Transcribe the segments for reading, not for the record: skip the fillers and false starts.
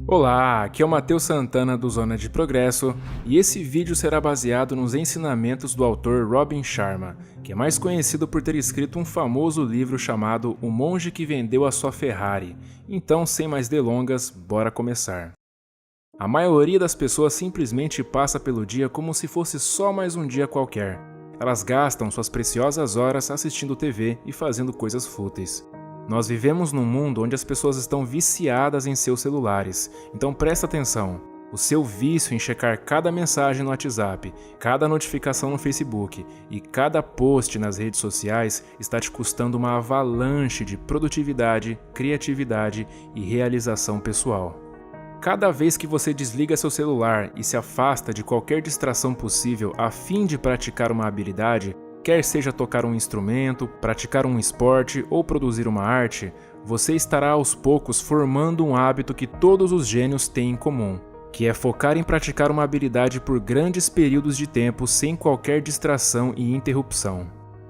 Olá, aqui é o Matheus Santana do Zona de Progresso e esse vídeo será baseado nos ensinamentos do autor Robin Sharma, que é mais conhecido por ter escrito um famoso livro chamado O Monge que Vendeu a Sua Ferrari. Então, sem mais delongas, bora começar. A maioria das pessoas simplesmente passa pelo dia como se fosse só mais um dia qualquer. Elas gastam suas preciosas horas assistindo TV e fazendo coisas fúteis. Nós vivemos num mundo onde as pessoas estão viciadas em seus celulares, então presta atenção. O seu vício em checar cada mensagem no WhatsApp, cada notificação no Facebook e cada post nas redes sociais está te custando uma avalanche de produtividade, criatividade e realização pessoal. Cada vez que você desliga seu celular e se afasta de qualquer distração possível a fim de praticar uma habilidade, quer seja tocar um instrumento, praticar um esporte ou produzir uma arte, você estará aos poucos formando um hábito que todos os gênios têm em comum, que é focar em praticar uma habilidade por grandes períodos de tempo sem qualquer distração e interrupção.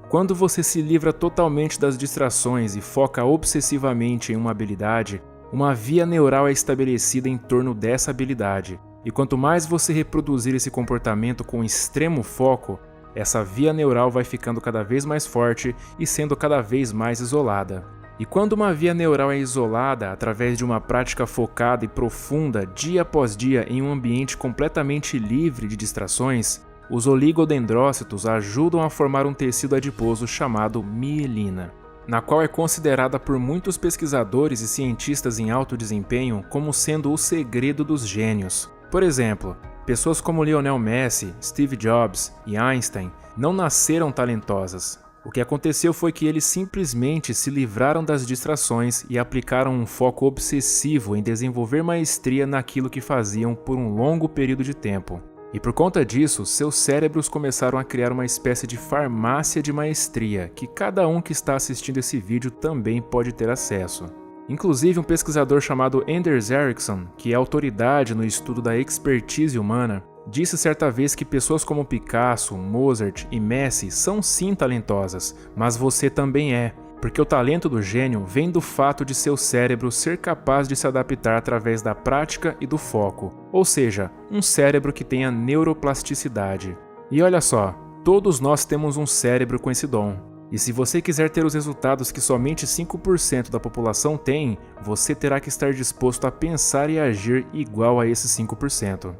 Quando você se livra totalmente das distrações e foca obsessivamente em uma habilidade, uma via neural é estabelecida em torno dessa habilidade, e quanto mais você reproduzir esse comportamento com extremo foco, essa via neural vai ficando cada vez mais forte e sendo cada vez mais isolada. E quando uma via neural é isolada através de uma prática focada e profunda dia após dia em um ambiente completamente livre de distrações, os oligodendrócitos ajudam a formar um tecido adiposo chamado mielina, na qual é considerada por muitos pesquisadores e cientistas em alto desempenho como sendo o segredo dos gênios. Por exemplo, pessoas como Lionel Messi, Steve Jobs e Einstein não nasceram talentosas. O que aconteceu foi que eles simplesmente se livraram das distrações e aplicaram um foco obsessivo em desenvolver maestria naquilo que faziam por um longo período de tempo. E por conta disso, seus cérebros começaram a criar uma espécie de farmácia de maestria que cada um que está assistindo esse vídeo também pode ter acesso. Inclusive, um pesquisador chamado Anders Ericsson, que é autoridade no estudo da expertise humana, disse certa vez que pessoas como Picasso, Mozart e Messi são sim talentosas, mas você também é, porque o talento do gênio vem do fato de seu cérebro ser capaz de se adaptar através da prática e do foco, ou seja, um cérebro que tenha neuroplasticidade. E olha só, todos nós temos um cérebro com esse dom. E se você quiser ter os resultados que somente 5% da população tem, você terá que estar disposto a pensar e agir igual a esses 5%.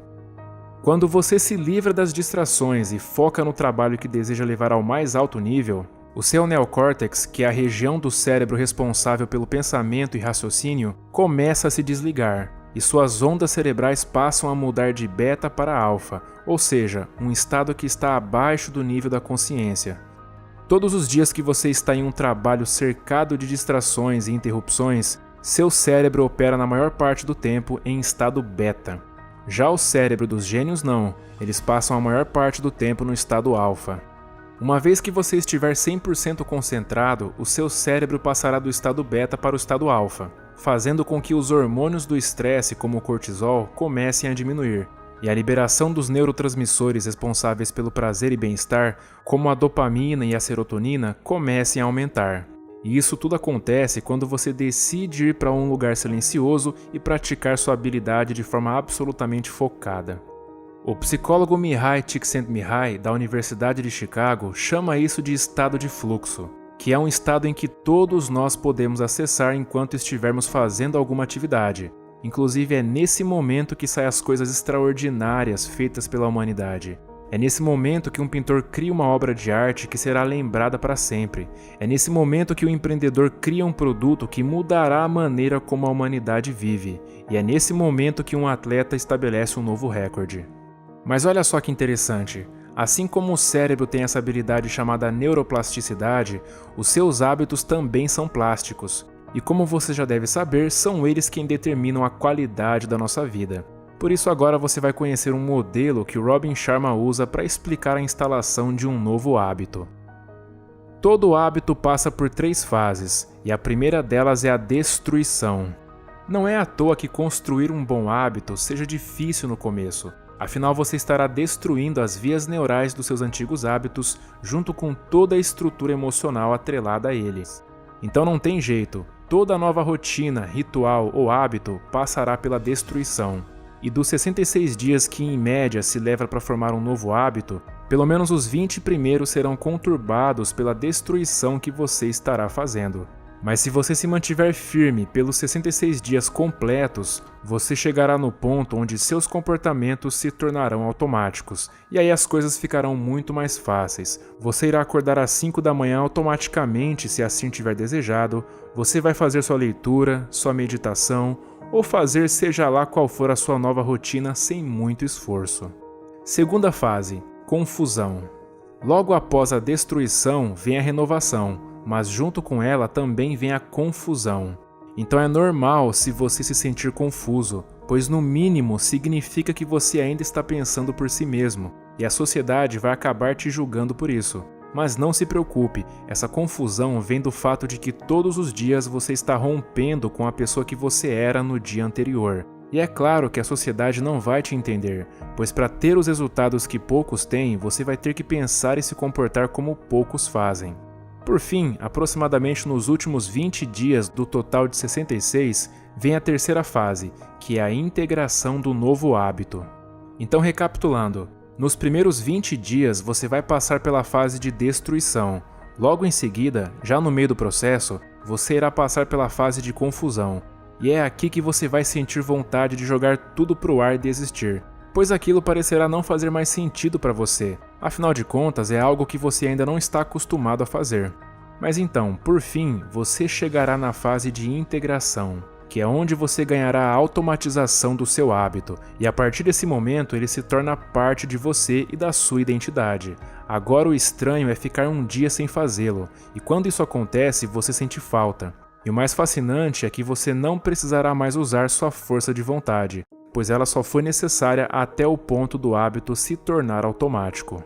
Quando você se livra das distrações e foca no trabalho que deseja levar ao mais alto nível, o seu neocórtex, que é a região do cérebro responsável pelo pensamento e raciocínio, começa a se desligar, e suas ondas cerebrais passam a mudar de beta para alfa, ou seja, um estado que está abaixo do nível da consciência. Todos os dias que você está em um trabalho cercado de distrações e interrupções, seu cérebro opera na maior parte do tempo em estado beta. Já o cérebro dos gênios não, eles passam a maior parte do tempo no estado alfa. Uma vez que você estiver 100% concentrado, o seu cérebro passará do estado beta para o estado alfa, fazendo com que os hormônios do estresse, como o cortisol, comecem a diminuir. E a liberação dos neurotransmissores responsáveis pelo prazer e bem-estar, como a dopamina e a serotonina, comecem a aumentar. E isso tudo acontece quando você decide ir para um lugar silencioso e praticar sua habilidade de forma absolutamente focada. O psicólogo Mihai Csikszentmihalyi, da Universidade de Chicago, chama isso de estado de fluxo, que é um estado em que todos nós podemos acessar enquanto estivermos fazendo alguma atividade. Inclusive, é nesse momento que saem as coisas extraordinárias feitas pela humanidade. É nesse momento que um pintor cria uma obra de arte que será lembrada para sempre. É nesse momento que o empreendedor cria um produto que mudará a maneira como a humanidade vive. E é nesse momento que um atleta estabelece um novo recorde. Mas olha só que interessante. Assim como o cérebro tem essa habilidade chamada neuroplasticidade, os seus hábitos também são plásticos. E como você já deve saber, são eles quem determinam a qualidade da nossa vida. Por isso agora você vai conhecer um modelo que o Robin Sharma usa para explicar a instalação de um novo hábito. Todo hábito passa por 3 fases, e a primeira delas é a destruição. Não é à toa que construir um bom hábito seja difícil no começo, afinal você estará destruindo as vias neurais dos seus antigos hábitos junto com toda a estrutura emocional atrelada a eles. Então não tem jeito. toda nova rotina, ritual ou hábito passará pela destruição. E dos 66 dias que em média se leva para formar um novo hábito, pelo menos os 20 primeiros serão conturbados pela destruição que você estará fazendo. Mas se você se mantiver firme pelos 66 dias completos, você chegará no ponto onde seus comportamentos se tornarão automáticos, e aí as coisas ficarão muito mais fáceis. Você irá acordar às 5 da manhã automaticamente se assim tiver desejado, você vai fazer sua leitura, sua meditação, ou fazer seja lá qual for a sua nova rotina sem muito esforço. Segunda fase, confusão. Logo após a destruição vem a renovação, mas junto com ela também vem a confusão. Então é normal se você se sentir confuso, pois no mínimo significa que você ainda está pensando por si mesmo, e a sociedade vai acabar te julgando por isso. Mas não se preocupe, essa confusão vem do fato de que todos os dias você está rompendo com a pessoa que você era no dia anterior. E é claro que a sociedade não vai te entender, pois para ter os resultados que poucos têm, você vai ter que pensar e se comportar como poucos fazem. Por fim, aproximadamente nos últimos 20 dias do total de 66, vem a terceira fase, que é a integração do novo hábito. Então, recapitulando, nos primeiros 20 dias você vai passar pela fase de destruição. Logo em seguida, já no meio do processo, você irá passar pela fase de confusão. E é aqui que você vai sentir vontade de jogar tudo pro ar e desistir, pois aquilo parecerá não fazer mais sentido para você. Afinal de contas, é algo que você ainda não está acostumado a fazer. Mas então, por fim, você chegará na fase de integração, que é onde você ganhará a automatização do seu hábito, e a partir desse momento ele se torna parte de você e da sua identidade. Agora o estranho é ficar um dia sem fazê-lo, e quando isso acontece você sente falta. E o mais fascinante é que você não precisará mais usar sua força de vontade, pois ela só foi necessária até o ponto do hábito se tornar automático.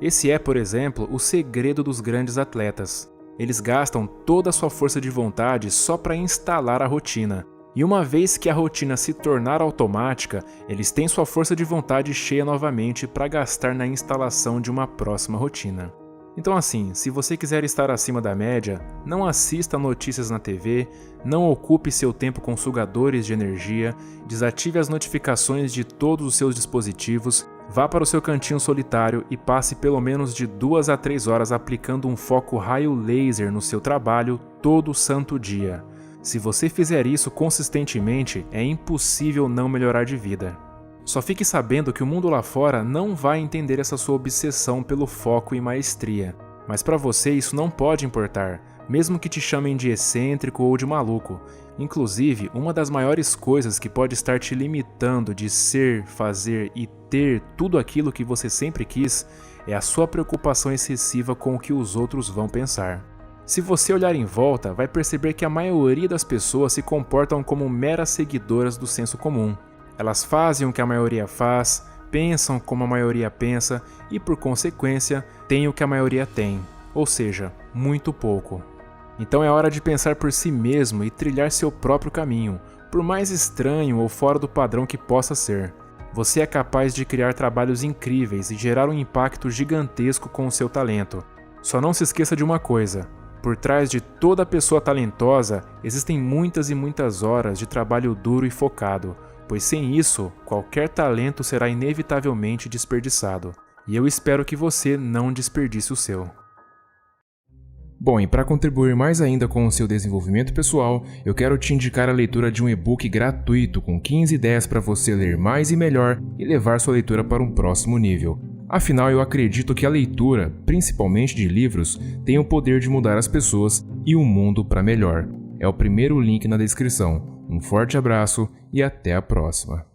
Esse é, por exemplo, o segredo dos grandes atletas. Eles gastam toda a sua força de vontade só para instalar a rotina. E uma vez que a rotina se tornar automática, eles têm sua força de vontade cheia novamente para gastar na instalação de uma próxima rotina. Então assim, se você quiser estar acima da média, não assista notícias na TV, não ocupe seu tempo com sugadores de energia, desative as notificações de todos os seus dispositivos, vá para o seu cantinho solitário e passe pelo menos de 2 a 3 horas aplicando um foco raio laser no seu trabalho todo santo dia. Se você fizer isso consistentemente, é impossível não melhorar de vida. Só fique sabendo que o mundo lá fora não vai entender essa sua obsessão pelo foco e maestria. Mas para você isso não pode importar, mesmo que te chamem de excêntrico ou de maluco. Inclusive, uma das maiores coisas que pode estar te limitando de ser, fazer e ter tudo aquilo que você sempre quis é a sua preocupação excessiva com o que os outros vão pensar. Se você olhar em volta, vai perceber que a maioria das pessoas se comportam como meras seguidoras do senso comum. Elas fazem o que a maioria faz, pensam como a maioria pensa e, por consequência, têm o que a maioria tem, ou seja, muito pouco. Então é hora de pensar por si mesmo e trilhar seu próprio caminho, por mais estranho ou fora do padrão que possa ser. Você é capaz de criar trabalhos incríveis e gerar um impacto gigantesco com o seu talento. Só não se esqueça de uma coisa: por trás de toda pessoa talentosa existem muitas e muitas horas de trabalho duro e focado, pois sem isso, qualquer talento será inevitavelmente desperdiçado. E eu espero que você não desperdice o seu. Bom, e para contribuir mais ainda com o seu desenvolvimento pessoal, eu quero te indicar a leitura de um e-book gratuito com 15 ideias para você ler mais e melhor e levar sua leitura para um próximo nível. Afinal, eu acredito que a leitura, principalmente de livros, tem o poder de mudar as pessoas e o mundo para melhor. É o primeiro link na descrição. Um forte abraço e até a próxima.